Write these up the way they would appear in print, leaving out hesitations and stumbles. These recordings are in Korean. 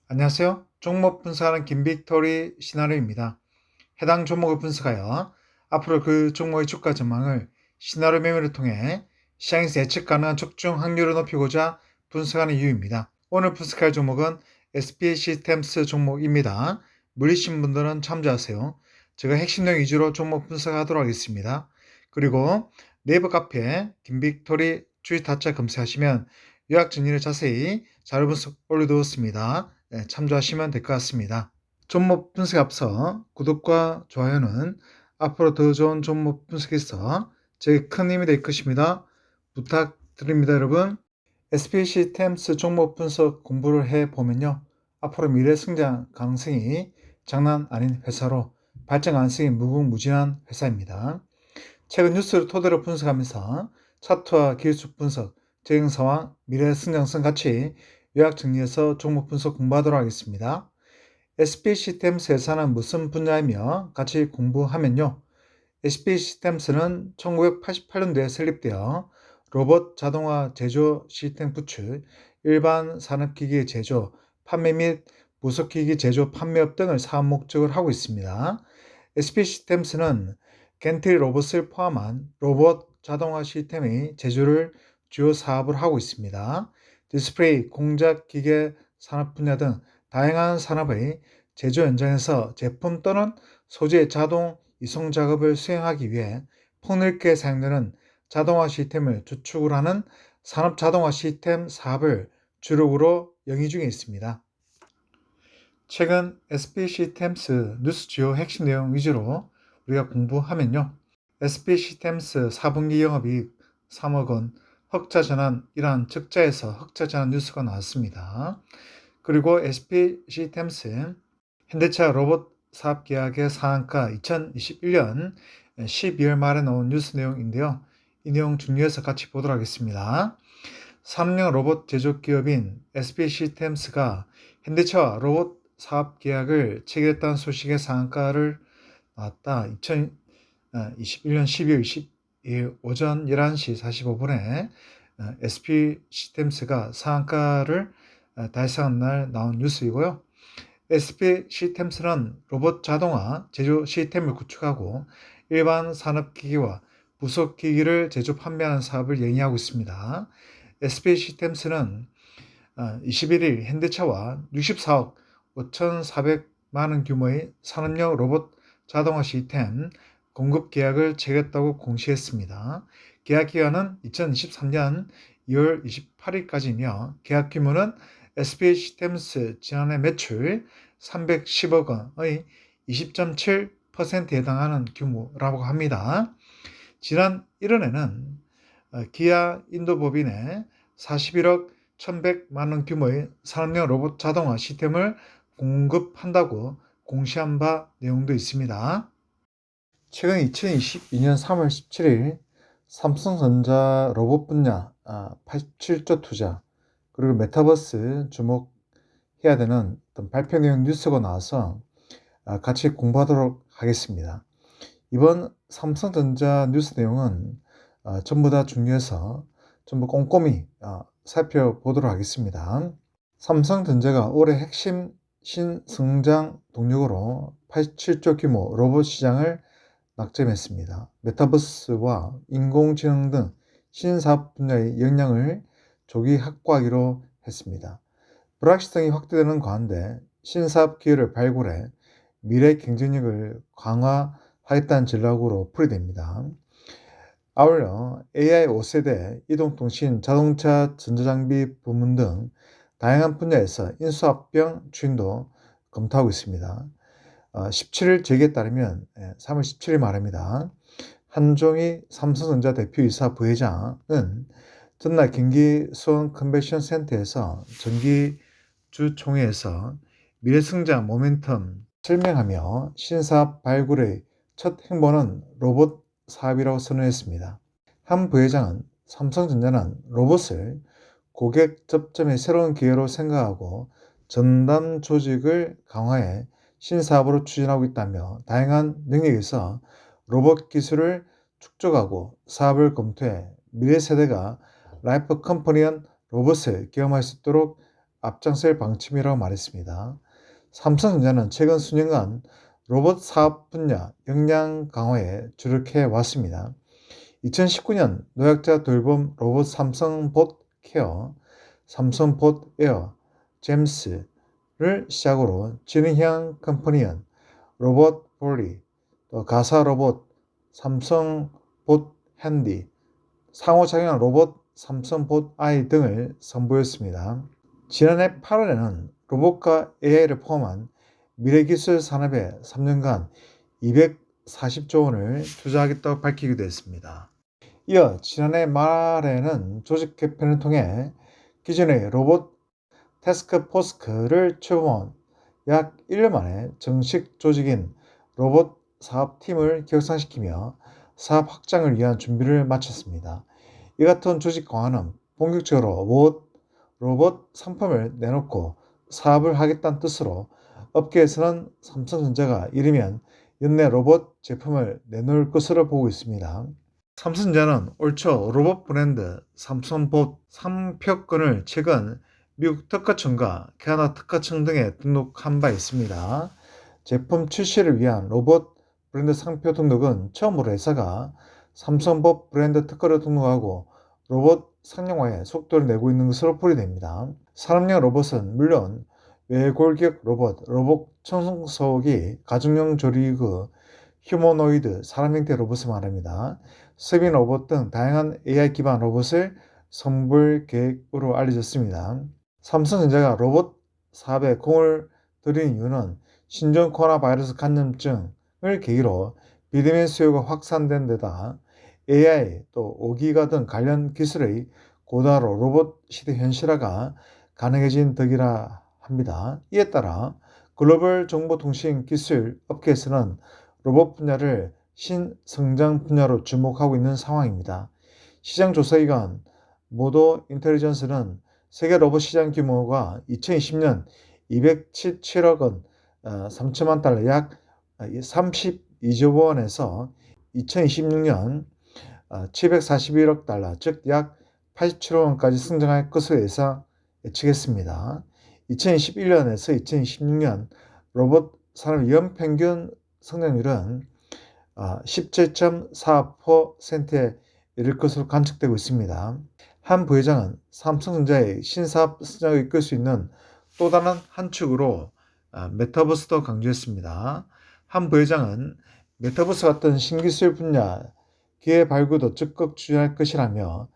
안녕하세요. 종목 분석하는 김빅토리 시나리오입니다. 해당 종목을 분석하여 앞으로 그 종목의 주가 전망을 시나리오 매매를 통해 시장에서 예측 가능한 적중 확률을 높이고자 분석하는 이유입니다. 오늘 분석할 종목은 SPA 시스템스 종목입니다. 물리신 분들은 참조하세요. 제가 핵심 내용 위주로 종목 분석하도록 하겠습니다. 그리고 네이버 카페 김빅토리 주식 타짜 검색하시면 요약 정리를 자세히 자료 분석 올려두었습니다. 참조하시면 될 것 같습니다. 종목 분석에 앞서 구독과 좋아요는 앞으로 더 좋은 종목 분석에서 제게 큰 힘이 될 것입니다. 부탁드립니다, 여러분. SPC 템스 종목 분석 공부를 해보면요. 앞으로 미래 성장 가능성이 장난 아닌 회사로 발전 가능성이 무궁무진한 회사입니다. 최근 뉴스를 토대로 분석하면서 차트와 기술적 분석, 재경 상황, 미래 성장성 같이 요약 정리해서 종목 분석 공부하도록 하겠습니다. SPA 시스템스 회사는 무슨 분야이며 같이 공부하면요. SPA 시스템스는 1988년도에 설립되어 로봇 자동화 제조 시스템 구축, 일반 산업기기 제조, 판매 및 부속기기 제조 판매업 등을 사업 목적으로 하고 있습니다. SPA 시스템스는 겐트리 로봇을 포함한 로봇 자동화 시스템의 제조를 주요 사업을 하고 있습니다. 디스플레이, 공작, 기계, 산업 분야 등 다양한 산업의 제조 현장에서 제품 또는 소재의 자동 이송 작업을 수행하기 위해 폭넓게 사용되는 자동화 시스템을 주축을 하는 산업 자동화 시스템 사업을 주력으로 영위 중에 있습니다. 최근 SPA 시스템스 뉴스 주요 핵심 내용 위주로 우리가 공부하면요. SPA 시스템스 4분기 영업이익 3억 원, 흑자 전환, 이러한 적자에서 흑자 전환 뉴스가 나왔습니다. 그리고 SPA 시스템스 현대차 로봇 사업 계약의 상한가 2021년 12월 말에 나온 뉴스 내용인데요. 이 내용 중요해서 같이 보도록 하겠습니다. 산업용 로봇 제조 기업인 SPA 시스템스가 현대차와 로봇 사업 계약을 체결했다는 소식의 상한가를 나왔다. 2021년 12월 22일 오전 11시 45분에 SPA 시스템스가 상한가를 달성한 날 나온 뉴스이고요. SPA 시스템스는 로봇 자동화 제조 시스템을 구축하고 일반 산업기기와 부속기기를 제조 판매하는 사업을 영위하고 있습니다. SPA 시스템스는 21일 현대차와 64억 5,400만 원 규모의 산업용 로봇 자동화 시스템 공급 계약을 체결했다고 공시했습니다. 계약 기간은 2023년 2월 28일까지이며 계약 규모는 SPA 시스템스 지난해 매출 310억 원의 20.7%에 해당하는 규모라고 합니다. 지난 1월에는 기아 인도법인에 41억 1,100만 원 규모의 산업용 로봇 자동화 시스템을 공급한다고 공시한 바 내용도 있습니다. 최근 2022년 3월 17일 삼성전자 로봇 분야 87조 투자, 그리고 메타버스 주목해야 되는 어떤 발표 내용 뉴스가 나와서 같이 공부하도록 하겠습니다. 이번 삼성전자 뉴스 내용은 전부 다 중요해서 전부 꼼꼼히 살펴보도록 하겠습니다. 삼성전자가 올해 핵심 신성장 동력으로 87조 규모 로봇 시장을 낙점했습니다. 메타버스와 인공지능 등 신사업 분야의 역량을 조기 확보하기로 했습니다. 불확실성이 확대되는 가운데 신사업 기회를 발굴해 미래 경쟁력을 강화하겠다는 전략으로 풀이됩니다. 아울러 AI 5세대, 이동통신, 자동차, 전자장비 부문 등 다양한 분야에서 인수합병 추진도 검토하고 있습니다. 17일 제기에 따르면 3월 17일 말입니다. 한종희 삼성전자 대표이사 부회장은 전날 경기 수원 컨벤션 센터에서 정기주총회에서 미래성장 모멘텀 설명하며 신사업 발굴의 첫 행보는 로봇 사업이라고 선언했습니다. 한 부회장은 삼성전자는 로봇을 고객 접점의 새로운 기회로 생각하고 전담 조직을 강화해 신사업으로 추진하고 있다며 다양한 영역에서 로봇 기술을 축적하고 사업을 검토해 미래 세대가 라이프 컴퍼니언 로봇을 경험할 수 있도록 앞장설 방침이라고 말했습니다. 삼성전자는 최근 수년간 로봇 사업 분야 역량 강화에 주력해 왔습니다. 2019년 노약자 돌봄 로봇 삼성봇 케어, 삼성봇 에어, 잼스를 시작으로 지능형 컴퍼니언, 로봇 볼리, 또 가사 로봇, 삼성봇 핸디, 상호작용 로봇 삼성봇 아이 등을 선보였습니다. 지난해 8월에는 로봇과 AI를 포함한 미래기술 산업에 3년간 240조 원을 투자하겠다고 밝히기도 했습니다. 이어 지난해 말에는 조직 개편을 통해 기존의 로봇 태스크포스를 출범한 약 1년 만에 정식 조직인 로봇 사업팀을 격상시키며 사업 확장을 위한 준비를 마쳤습니다. 이 같은 조직 강화는 본격적으로 로봇 상품을 내놓고 사업을 하겠다는 뜻으로 업계에서는 삼성전자가 이르면 연내 로봇 제품을 내놓을 것으로 보고 있습니다. 삼성전자는 올 초 로봇 브랜드 삼성봇 상표권을 최근 미국 특허청과 캐나다 특허청 등에 등록한 바 있습니다. 제품 출시를 위한 로봇 브랜드 상표 등록은 처음으로 회사가 삼성봇 브랜드 특허를 등록하고 로봇 상용화에 속도를 내고 있는 것으로 풀이됩니다. 산업용 로봇은 물론 외골격 로봇, 로봇 청소기, 가정용 조리구, 휴머노이드, 사람 형태 로봇을 말합니다. 스빈 로봇 등 다양한 AI 기반 로봇을 선보일 계획으로 알려졌습니다. 삼성전자가 로봇 사업에 공을 들인 이유는 신종 코로나 바이러스 감염증을 계기로 비대면 수요가 확산된 데다 AI 또 5기가 등 관련 기술의 고도화로 로봇 시대 현실화가 가능해진 덕이라 합니다. 이에 따라 글로벌 정보통신 기술 업계에서는 로봇 분야를 신성장 분야로 주목하고 있는 상황입니다. 시장조사기관 모도 인텔리전스는 세계 로봇 시장 규모가 2020년 217억 원, 3천만 달러 약 32조 원에서 2026년 741억 달러, 즉 약 87억 원까지 성장할 것으로 예측했습니다. 2021년에서 2026년 로봇 산업 연평균 성장률은 17.4%에 이를 것으로 관측되고 있습니다. 한 부회장은 삼성전자의 신사업 성장을 이끌 수 있는 또 다른 한 축으로 메타버스도 강조했습니다. 한 부회장은 메타버스 같은 신기술 분야 기회 발굴도 적극 추진할 것이라며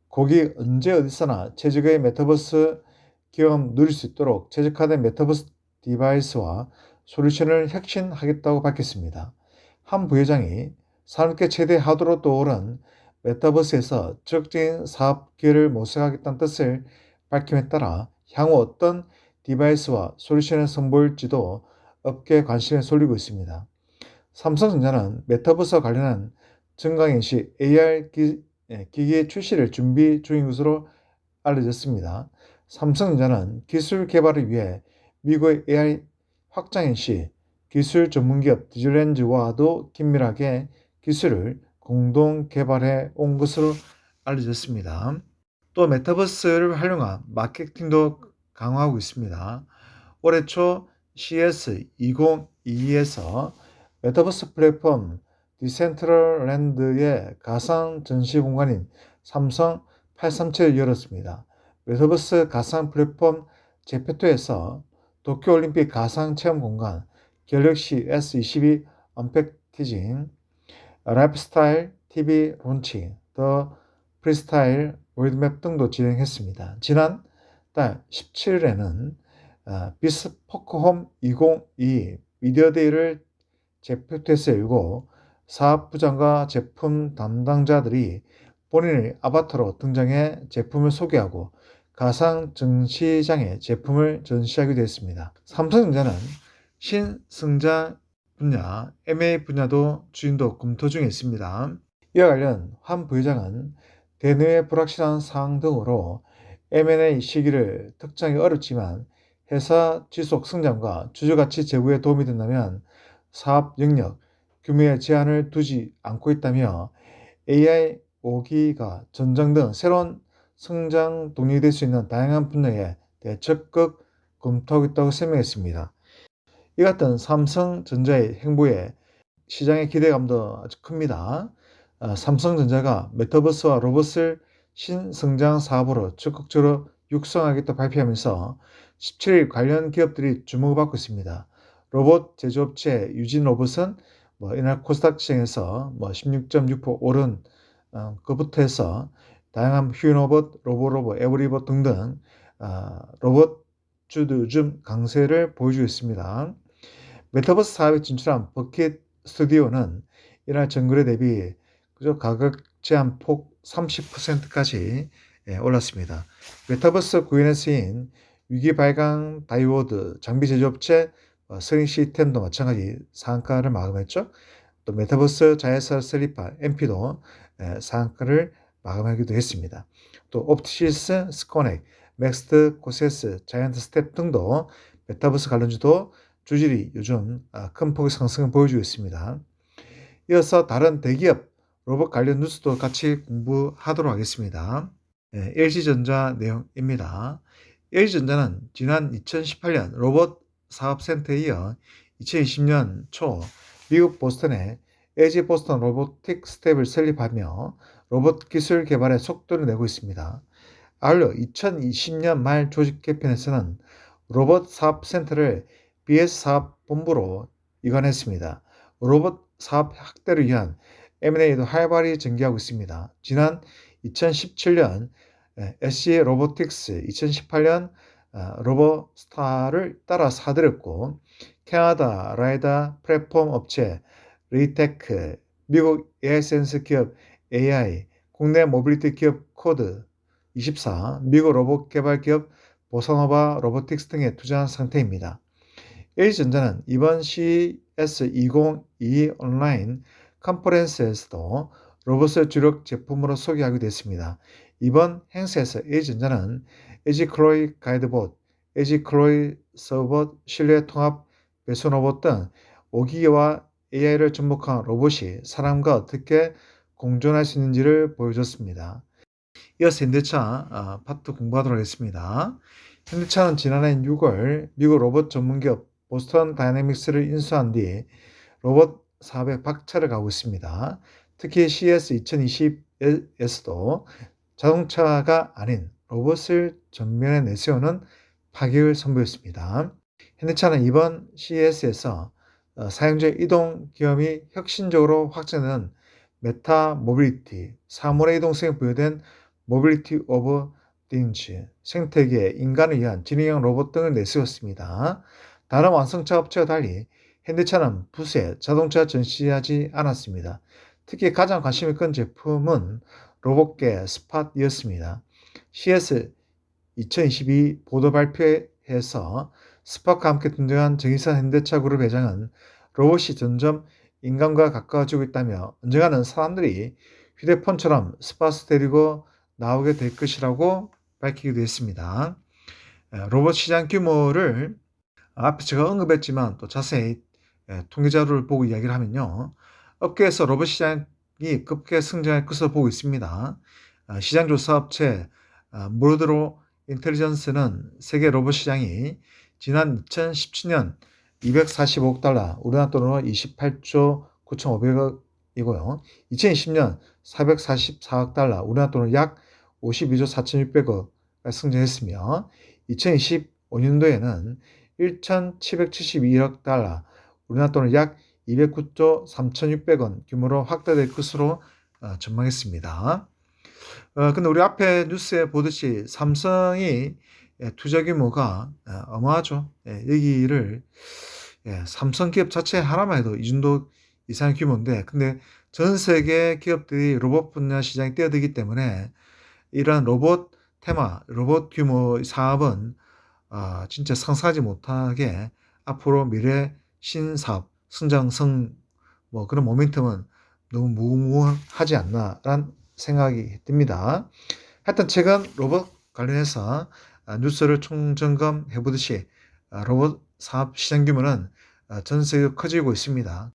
거기 언제 어디서나 최적의 메타버스 경험 누릴 수 있도록 최적화된 메타버스 디바이스와 솔루션을 혁신하겠다고 밝혔습니다. 한 부회장이 산업계 최대 하도로 떠오른 메타버스에서 적극적인 사업 기회를 모색하겠다는 뜻을 밝힘에 따라 향후 어떤 디바이스와 솔루션을 선보일지도 업계에 관심을 쏠리고 있습니다. 삼성전자는 메타버스와 관련한 증강현실 AR 기기 출시를 준비 중인 것으로 알려졌습니다. 삼성전자는 기술 개발을 위해 미국의 AI 확장현 시 기술 전문기업 디즈렌즈와도 긴밀하게 기술을 공동 개발해 온 것으로 알려졌습니다. 또 메타버스를 활용한 마케팅도 강화하고 있습니다. 올해 초 CES 2022에서 메타버스 플랫폼 디센트럴랜드의 가상 전시 공간인 삼성 837을 열었습니다. 메타버스 가상 플랫폼 제페토에서 도쿄올림픽 가상 체험 공간, 갤럭시 S22 언패키징, 라이프스타일 TV 론칭, 더 프리스타일 월드맵 등도 진행했습니다. 지난 달 17일에는 비스포크홈 2022 미디어데이를 제페토에서 열고 사업부장과 제품 담당자들이 본인의 아바타로 등장해 제품을 소개하고 가상 전시장에 제품을 전시하기도 했습니다. 삼성전자는 신성장 분야, M&A 분야도 주인도 검토 중에 있습니다. 이와 관련 한 부회장은 대내외 불확실한 상황 등으로 M&A 시기를 특정하기 어렵지만 회사 지속 성장과 주주가치 제고에 도움이 된다면 사업 영역, 규모에 제한을 두지 않고 있다며 AI, 5기가 전장 등 새로운 성장 동력이 될 수 있는 다양한 분야에 적극 검토하고 있다고 설명했습니다. 이 같은 삼성전자의 행보에 시장의 기대감도 아주 큽니다. 삼성전자가 메타버스와 로봇을 신성장 사업으로 적극적으로 육성하겠다 발표하면서 17일 관련 기업들이 주목을 받고 있습니다. 로봇 제조업체 유진로봇은 이날 코스닥 시장에서 16.6% 오른 것부터 해서 다양한 휴로봇, 로보로봇, 에브리봇 등등 로봇주도 요즘 강세를 보여주고 있습니다. 메타버스 사업에 진출한 버킷 스튜디오는 이날 전거래 대비 가격 제한 폭 30%까지 올랐습니다. 메타버스 구현에 쓰인 위기 발광 다이오드 장비 제조업체 스링 시스템도 마찬가지 상한가를 마감했죠. 또 메타버스 자회사 슬리파 MP도 상한가를 마감하기도 했습니다. 또 옵티시스, 스코넥, 맥스트, 코세스, 자이언트 스텝 등도 메타버스 관련주도 주질이 요즘 큰 폭의 상승을 보여주고 있습니다. 이어서 다른 대기업 로봇 관련 뉴스도 같이 공부하도록 하겠습니다. LG전자 내용입니다. LG전자는 지난 2018년 로봇 사업센터에 이어 2020년 초 미국 보스턴에 LG 보스턴 로보틱 스텝을 설립하며 로봇 기술 개발에 속도를 내고 있습니다. 아울러 2020년 말 조직 개편에서는 로봇 사업센터를 BS 사업본부로 이관했습니다. 로봇 사업 확대를 위한 M&A도 활발히 전개하고 있습니다. 지난 2017년 SC 로보틱스, 2018년 로보스타를 따라 사들였고 캐나다 라이다 플랫폼 업체 리테크, 미국 AI 센서 기업 AI, 국내 모빌리티 기업 코드 24, 미국 로봇 개발 기업 보사노바 로보틱스 등에 투자한 상태입니다. LG전자는 이번 CES2022 온라인 컨퍼런스에서도 로봇을 주력 제품으로 소개하기도 했습니다. 이번 행사에서 LG전자는 LG 클로이 가이드봇, LG 클로이 서봇 실내 통합 배송 로봇 등 5기계와 AI를 접목한 로봇이 사람과 어떻게 공존할 수 있는지를 보여줬습니다. 이어서 현대차 파트 공부하도록 하겠습니다. 현대차는 지난해 6월 미국 로봇 전문기업 보스턴 다이내믹스를 인수한 뒤 로봇 사업에 박차를 가고 있습니다. 특히 CES 2020에서도 자동차가 아닌 로봇을 전면에 내세우는 파격을 선보였습니다. 현대차는 이번 CES에서 사용자 이동 경험이 혁신적으로 확장되는 메타 모빌리티, 사물의 이동성에 부여된 모빌리티 오브 띵즈, 생태계, 인간을 위한 지능형 로봇 등을 내세웠습니다. 다른 완성차 업체와 달리 현대차는 부수에 자동차 전시하지 않았습니다. 특히 가장 관심이 큰 제품은 로봇계 스팟이었습니다. CES 2022 보도 발표에서 스팟과 함께 등장한 정의선 현대차 그룹 회장은 로봇이 점점 인간과 가까워지고 있다며 언젠가는 사람들이 휴대폰처럼 스팟을 데리고 나오게 될 것이라고 밝히기도 했습니다. 로봇 시장 규모를 앞에 제가 언급했지만 또 자세히 통계자료를 보고 이야기를 하면요. 업계에서 로봇 시장이 급격히 성장할 것으로 보고 있습니다. 시장조사업체 모르드로 인텔리전스는 세계 로봇 시장이 지난 2017년 245억 달러, 우리나라 돈으로 28조 9,500억이고요. 2020년 444억 달러, 우리나라 돈으로 약 52조 4,600억 성장했으며 2025년도에는 1,772억 달러, 우리나라 돈으로 약 209조 3,600원 규모로 확대될 것으로 전망했습니다. 근데 우리 앞에 뉴스에 보듯이 삼성이 투자 규모가 어마하죠. 여기를 삼성 기업 자체 하나만 해도 이 정도 이상의 규모인데, 근데 전 세계 기업들이 로봇 분야 시장에 뛰어들기 때문에 이런 로봇 테마, 로봇 규모 사업은 진짜 상상하지 못하게 앞으로 미래 신사업, 성장성 그런 모멘텀은 너무 무궁무하지 않나라는 생각이 듭니다. 하여튼 최근 로봇 관련해서 뉴스를 총점검해 보듯이 로봇 사업 시장 규모는 전 세계로 커지고 있습니다.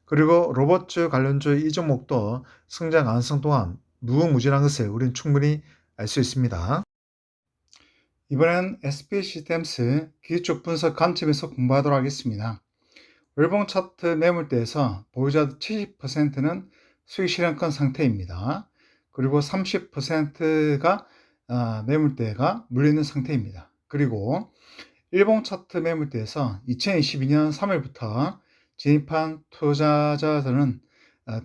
그리고 로봇주 관련주 이 종목도 성장 가능성 또한 무궁무진한 것을 우리는 충분히 알 수 있습니다. 이번엔 SP 시스템스 기술 분석 관점에서 공부하도록 하겠습니다. 월봉 차트 매물대에서 보유자 70%는 수익 실현권 상태입니다. 그리고 30%가 매물대가 물리는 상태입니다. 그리고 일봉 차트 매물대에서 2022년 3월부터 진입한 투자자들은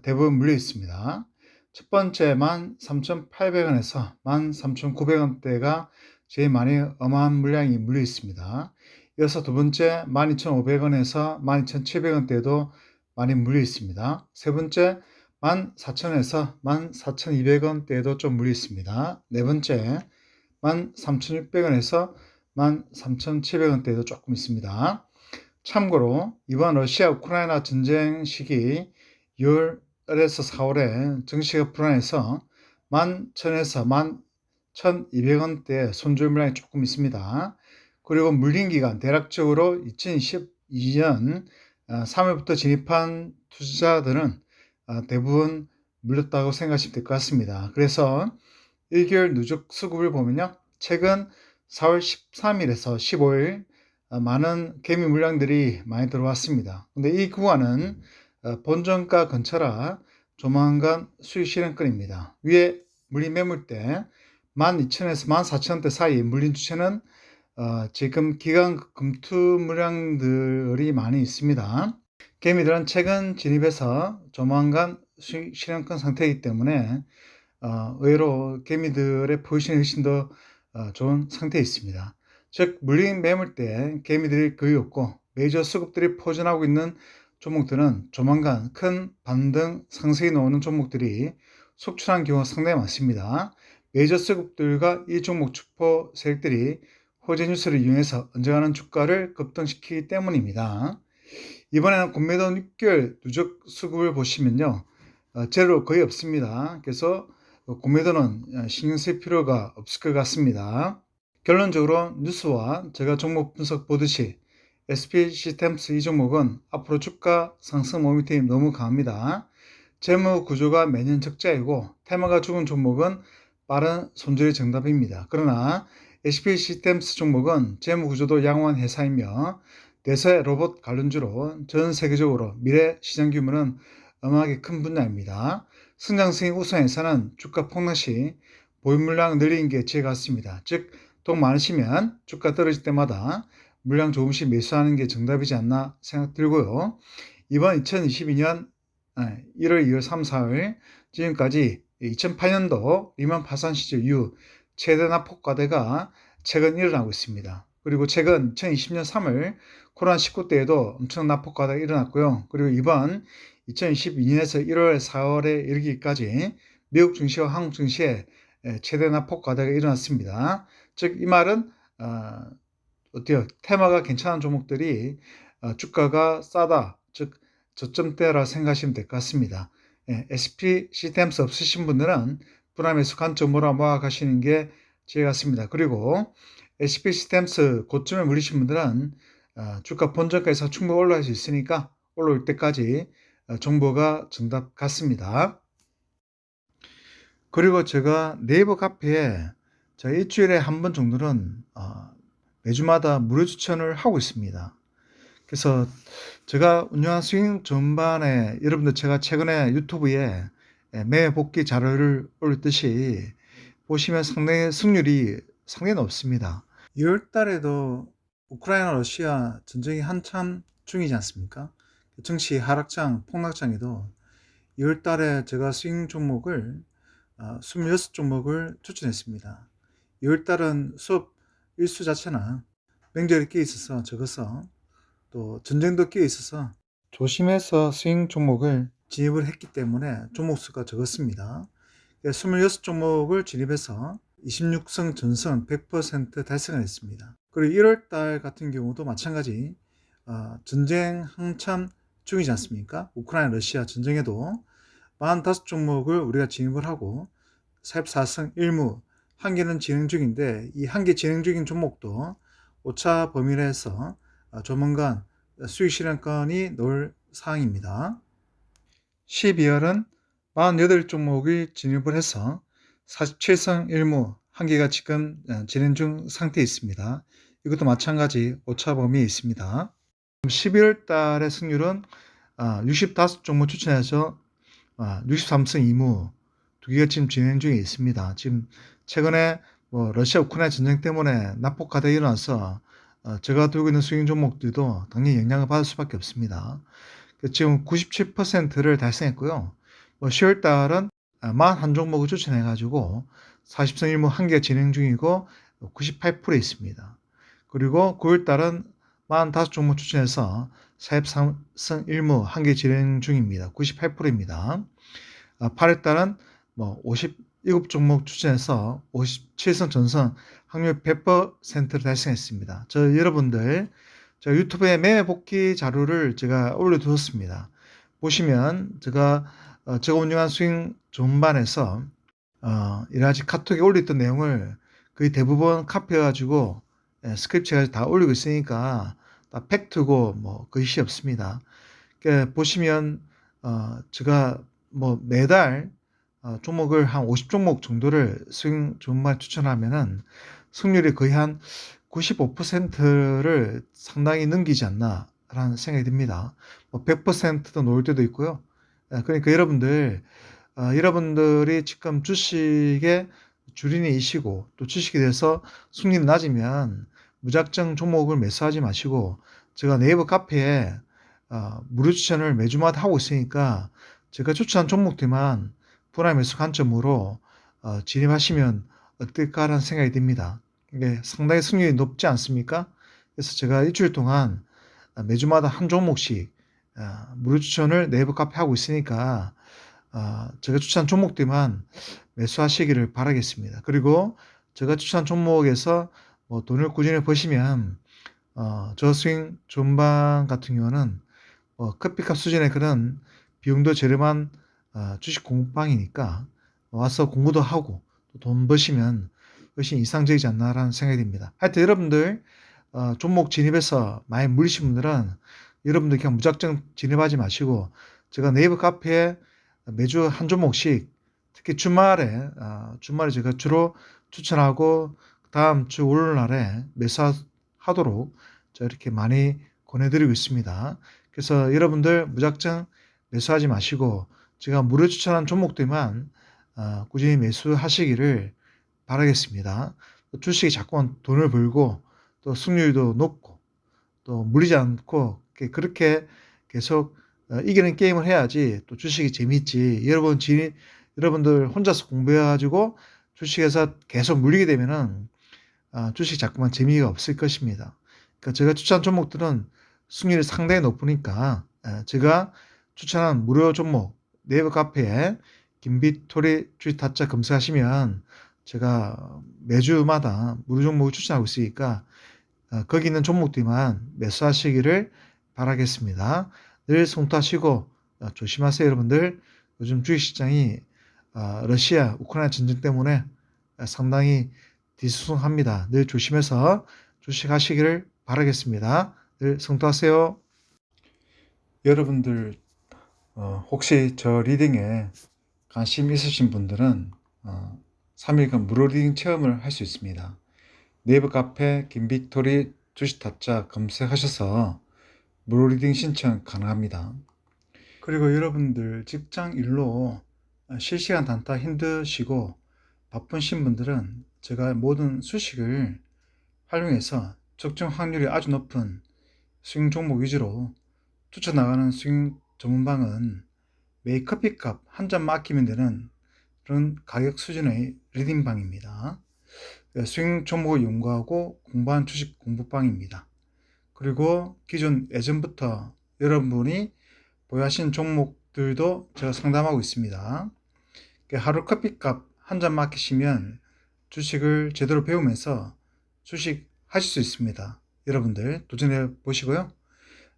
대부분 물려 있습니다. 첫 번째 13,800원에서 13,900원대가 제일 많이 어마어마한 물량이 물려 있습니다. 이어서 두 번째 12,500원에서 12,700원대도 많이 물려 있습니다. 세 번째 14,000원에서 14,200원대도 좀 물려 있습니다. 네 번째 13,600원에서 13,700원대도 조금 있습니다. 참고로 이번 러시아 우크라이나 전쟁 시기 6월에서 4월에 증시가 불안해서 11,000원에서 11,200원대 손절 물량이 조금 있습니다. 그리고 물린 기간 대략적으로 2022년 3월부터 진입한 투자자들은 대부분 물렸다고 생각하시면 될 것 같습니다. 그래서 1개월 누적 수급을 보면요. 최근 4월 13일에서 15일 많은 개미 물량들이 많이 들어왔습니다. 근데 이 구간은 본전가 근처라 조만간 수익 실현권입니다. 위에 물린 매물대 12,000에서 14,000원대 사이 물린 주체는 지금 기간 금투 물량들이 많이 있습니다. 개미들은 최근 진입해서 조만간 수익 실현권 상태이기 때문에 의외로 개미들의 포지션이 훨씬 더 좋은 상태에 있습니다. 즉 물린 매물대 개미들이 거의 없고 메이저 수급들이 포진하고 있는 종목들은 조만간 큰 반등 상승이 나오는 종목들이 속출한 경우가 상당히 많습니다. 메이저 수급들과 이 종목 주포 세력들이 호재 뉴스를 이용해서 언젠가는 주가를 급등시키기 때문입니다. 이번에는 공매도 6개월 누적 수급을 보시면요. 제로 거의 없습니다. 그래서 공매도는 신경 쓸 필요가 없을 것 같습니다. 결론적으로 뉴스와 제가 종목 분석 보듯이 SP 시스템스 이 종목은 앞으로 주가 상승 모멘텀이 너무 강합니다. 재무 구조가 매년 적자이고 테마가 죽은 종목은 빠른 손절이 정답입니다. 그러나 SP 시스템스 종목은 재무 구조도 양호한 회사이며 대세 로봇 관련주로 전 세계적으로 미래 시장 규모는 어마하게 큰 분야입니다. 성장성이 우수한 회사는 주가 폭락 시 보유 물량 늘리는 게 지혜 같습니다. 즉, 돈 많으시면 주가 떨어질 때마다 물량 조금씩 매수하는 게 정답이지 않나 생각 들고요. 이번 2022년 1월, 2월, 3, 4월 지금까지 2008년도 리만 파산 시절 이후 최대 낙폭 과대가 최근 일어나고 있습니다. 그리고 최근 2020년 3월 코로나19 때에도 엄청 낙폭 과대가 일어났고요. 그리고 이번 2022년에서 1월, 4월에 이르기까지 미국 증시와 한국 증시에 최대 낙폭 과대가 일어났습니다. 즉, 이 말은 어때요? 테마가 괜찮은 종목들이 주가가 싸다, 즉 저점대라 생각하시면 될 것 같습니다. SP 시스템스 없으신 분들은 분할매수 관점으로 모아가시는 게 지혜 같습니다. 그리고 SP 시스템스 고점에 물리신 분들은 주가 본전가에서 충분히 올라갈 수 있으니까 올라올 때까지 정보가 정답 같습니다. 그리고 제가 네이버 카페에 일주일에 한 번 정도는 매주마다 무료 추천을 하고 있습니다. 그래서 제가 운영한 스윙 전반에 여러분들 제가 최근에 유튜브에 매매 복귀 자료를 올렸듯이 보시면 상당히 승률이 상당히 높습니다. 2월 달에도 우크라이나 러시아 전쟁이 한참 중이지 않습니까? 증시 하락장, 폭락장에도 2월 달에 제가 스윙 종목을 26종목을 추천했습니다. 2월 달은 수업 일수 자체나 명절이 끼어 있어서 적어서 또 전쟁도 끼어 있어서 조심해서 스윙 종목을 진입을 했기 때문에 종목 수가 적었습니다. 26종목을 진입해서 26승 전승 100% 달성을 했습니다. 그리고 1월 달 같은 경우도 마찬가지 전쟁 한참 중이지 않습니까? 우크라이나 러시아 전쟁에도 45종목을 우리가 진입을 하고 44승 1무 한 개는 진행 중인데 이 한 개 진행 중인 종목도 오차 범위를 해서 조만간 수익 실현권이 나올 사항입니다. 12월은 48종목이 진입을 해서 47승 1무 한 개가 지금 진행 중 상태에 있습니다. 이것도 마찬가지 오차 범위에 있습니다. 12월 달의 승률은 65종목 추천해서 63승 2무 두 개가 지금 진행 중에 있습니다. 지금 최근에 러시아 우크라이나 전쟁 때문에 낙폭과대가 일어나서 제가 들고 있는 수익 종목들도 당연히 영향을 받을 수밖에 없습니다. 지금 97%를 달성했고요. 10월 달은 41종목을 추천해가지고 40승 1무 한 개가 진행 중이고 98%에 있습니다. 그리고 9월 달은 45종목 추천해서 43승 1무 한 개 진행 중입니다. 98%입니다. 8월 달은 57종목 추천해서 57승 전선 확률 100%를 달성했습니다. 여러분들 유튜브에 매매 복귀 자료를 제가 올려두었습니다. 보시면 제가 운영한 스윙 전반에서 이라지 카톡에 올렸던 내용을 거의 대부분 카피해가지고 스크립트 제가 다 올리고 있으니까 다 팩트고 거의 시 없습니다. 그러니까 보시면 제가 매달 종목을 한 50종목 정도를 스윙 전반에 추천하면은 승률이 거의 한 95%를 상당히 넘기지 않나라는 생각이 듭니다. 100%도 놓을 때도 있고요. 그러니까 여러분들이 지금 주식에 주린이이시고 또 주식에 대해서 승률이 낮으면 무작정 종목을 매수하지 마시고 제가 네이버 카페에 무료 추천을 매주마다 하고 있으니까 제가 추천한 종목들만 분할 매수 관점으로 진입하시면 어떨까라는 생각이 듭니다. 이게 상당히 승률이 높지 않습니까? 그래서 제가 일주일 동안 매주마다 한 종목씩 무료 추천을 네이버 카페 하고 있으니까 제가 추천한 종목들만 매수하시기를 바라겠습니다. 그리고 제가 추천한 종목에서 돈을 꾸준히 버시면 저 스윙 전반 같은 경우는 커피값 수준의 그런 비용도 저렴한 주식 공부방이니까 와서 공부도 하고 돈 버시면 훨씬 이상적이지 않나라는 생각이 듭니다. 하여튼 여러분들 종목 진입해서 많이 물리신 분들은 여러분들 그냥 무작정 진입하지 마시고 제가 네이버 카페에 매주 한 종목씩 특히 주말에 제가 주로 추천하고 다음 주 월요일날에 매수하도록 이렇게 많이 권해드리고 있습니다. 그래서 여러분들 무작정 매수하지 마시고 제가 무료 추천한 종목들만 꾸준히 매수하시기를 바라겠습니다. 주식이 자꾸만 돈을 벌고 또 수익률도 높고 또 물리지 않고 그렇게 계속 이기는 게임을 해야지 또 주식이 재밌지. 여러분들 혼자서 공부해가지고 주식에서 계속 물리게 되면은 주식 자꾸만 재미가 없을 것입니다. 그러니까 제가 추천한 종목들은 수익률이 상당히 높으니까 제가 추천한 무료 종목 네이버 카페에 김비토리 주식 타짜 검색하시면 제가 매주마다 무료 종목을 추천하고 있으니까 거기 있는 종목들만 매수하시기를 바라겠습니다. 늘 손타시고 조심하세요 여러분들. 요즘 주식시장이 러시아 우크라이나 전쟁 때문에 상당히 뒤숭숭합니다. 늘 조심해서 주식하시기를 바라겠습니다. 늘 성투하세요. 여러분들 혹시 저 리딩에 관심 있으신 분들은 3일간 무료 리딩 체험을 할 수 있습니다. 네이버 카페 김빅토리 주식타짜 검색하셔서 무료 리딩 신청 가능합니다. 그리고 여러분들 직장 일로 실시간 단타 힘드시고 바쁘신 분들은 제가 모든 수식을 활용해서 적정 확률이 아주 높은 스윙 종목 위주로 추천 나가는 스윙 전문방은 매일 커피값 한 잔 아끼면 되는 그런 가격 수준의 리딩방입니다. 스윙 종목을 연구하고 공부한 주식 공부방입니다. 그리고 기존 예전부터 여러분이 보유하신 종목들도 제가 상담하고 있습니다. 하루 커피값 한 잔 아끼시면 주식을 제대로 배우면서 주식 하실 수 있습니다. 여러분들 도전해 보시고요.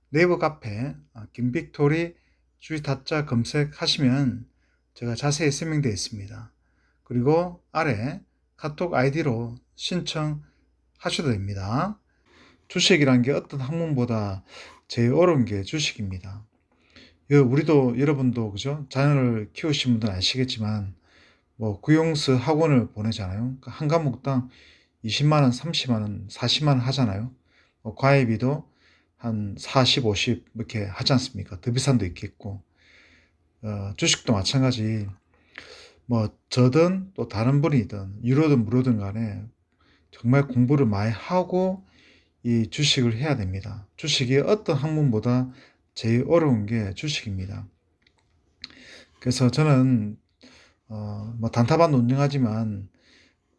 네이버 카페 김빅토리 주식타짜 검색하시면 제가 자세히 설명되어 있습니다. 그리고 아래 카톡 아이디로 신청하셔도 됩니다. 주식이란 게 어떤 학문보다 제일 어려운 게 주식입니다. 여러분도 그죠? 자녀를 키우신 분들은 아시겠지만 뭐 구용스 학원을 보내잖아요. 그러니까 한 과목당 20만 원, 30만 원, 40만 원 하잖아요. 뭐 과외비도 한 40, 50 이렇게 하지 않습니까? 더 비싼 데 있겠고. 주식도 마찬가지. 뭐 저든 또 다른 분이든 유로든 무료든 간에 정말 공부를 많이 하고 이 주식을 해야 됩니다. 주식이 어떤 학문보다 제일 어려운 게 주식입니다. 그래서 저는 뭐 단타반 운영하지만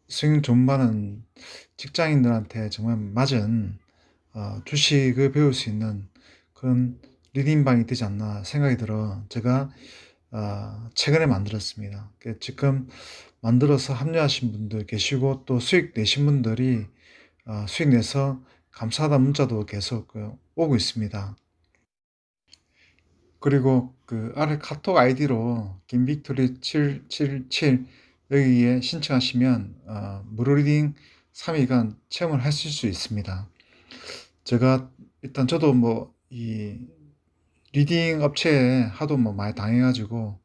수익 전반은 직장인들한테 정말 맞은 주식을 배울 수 있는 그런 리딩방이 되지 않나 생각이 들어 제가 최근에 만들었습니다. 지금 만들어서 합류하신 분들 계시고 또 수익 내신 분들이 수익 내서 감사하다 문자도 계속 오고 있습니다. 그리고 그 아래 카톡 아이디로 김빅토리 777 여기에 신청하시면 무료 리딩 3일간 체험을 하실 수 있습니다. 제가 일단 저도 뭐 이 리딩 업체에 하도 뭐 많이 당해가지고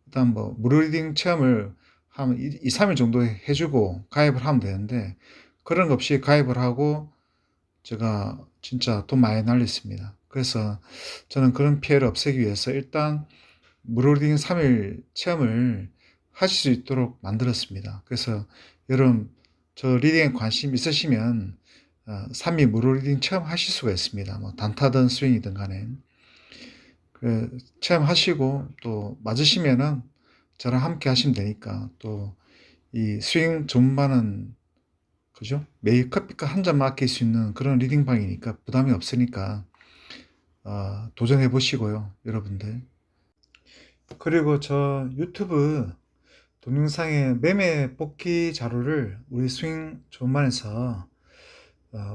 일단 뭐 무료 리딩 체험을 한 2, 3일 정도 해주고 가입을 하면 되는데 그런 것 없이 가입을 하고 제가 진짜 돈 많이 날렸습니다. 그래서 저는 그런 피해를 없애기 위해서 일단 무료 리딩 3일 체험을 하실 수 있도록 만들었습니다. 그래서 여러분 저 리딩에 관심 있으시면 3일 무료 리딩 체험하실 수가 있습니다. 뭐 단타든 스윙이든 간에 체험하시고 또 맞으시면은 저랑 함께 하시면 되니까 또 이 스윙 전반은 그죠? 매일 커피값 한 잔 맡길 수 있는 그런 리딩방이니까 부담이 없으니까 도전해 보시고요, 여러분들. 그리고 저 유튜브 동영상에 매매 뽑기 자료를 우리 스윙 전반에서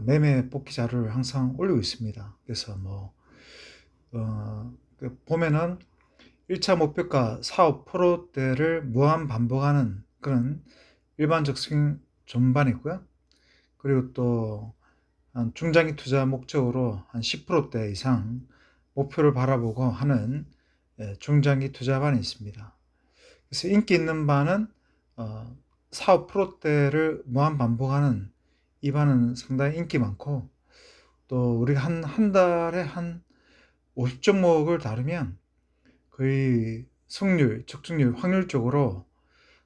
매매 뽑기 자료를 항상 올리고 있습니다. 그래서 뭐 보면은 1차 목표가 4, 5%대를 무한 반복하는 그런 일반적 스윙 전반이고요. 그리고 또 한 중장기 투자 목적으로 한 10%대 이상 목표를 바라보고 하는 중장기 투자반이 있습니다. 그래서 인기 있는 반은 4, 5%대를 무한 반복하는 이 반은 상당히 인기 많고 또 우리가 한 달에 한 50종목을 다루면 거의 승률, 적중률, 확률적으로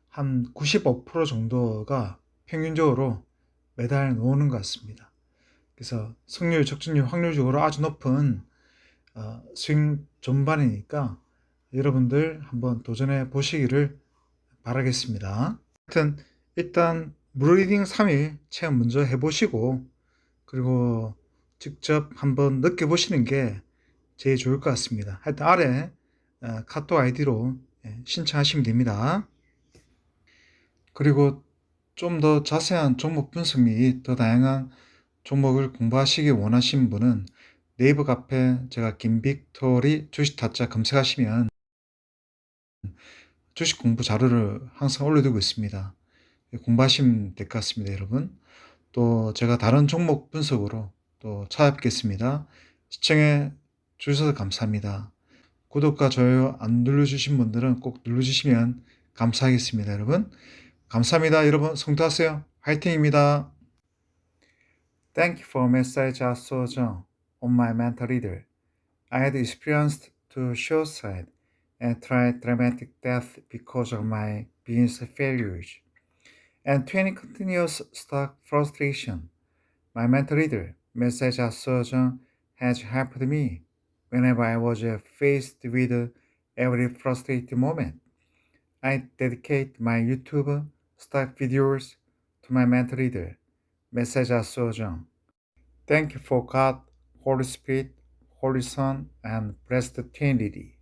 한 95% 정도가 평균적으로 매달 나오는 것 같습니다. 그래서 승률, 적중률, 확률적으로 아주 높은 스윙 전반이니까 여러분들 한번 도전해 보시기를 바라겠습니다. 하여튼 일단 무료 리딩 3일 체험 먼저 해보시고 그리고 직접 한번 느껴보시는 게 제일 좋을 것 같습니다. 하여튼 아래 카톡 아이디로 신청하시면 됩니다. 그리고 좀 더 자세한 종목 분석 및 더 다양한 종목을 공부하시기 원하시는 분은 네이버 카페 제가 김빅토리 주식타짜 검색하시면 주식 공부 자료를 항상 올려두고 있습니다. 공부하시면 될 것 같습니다, 여러분. 또 제가 다른 종목 분석으로 또 찾아뵙겠습니다. 시청해 주셔서 감사합니다. 구독과 좋아요 안 눌러주신 분들은 꼭 눌러주시면 감사하겠습니다, 여러분. 감사합니다, 여러분. 성투하세요. 화이팅입니다. Thank you for message Asojong on my mental reader. I had experienced to suicide and tried dramatic death because of my business failures and 20 continuous stock frustration. My mental reader, message Asojong, has helped me whenever I was faced with every frustrating moment. I dedicate my YouTube stock videos to my mentor reader, Message Asojong. Thank you for God, Holy Spirit, Holy Son, and Blessed Trinity.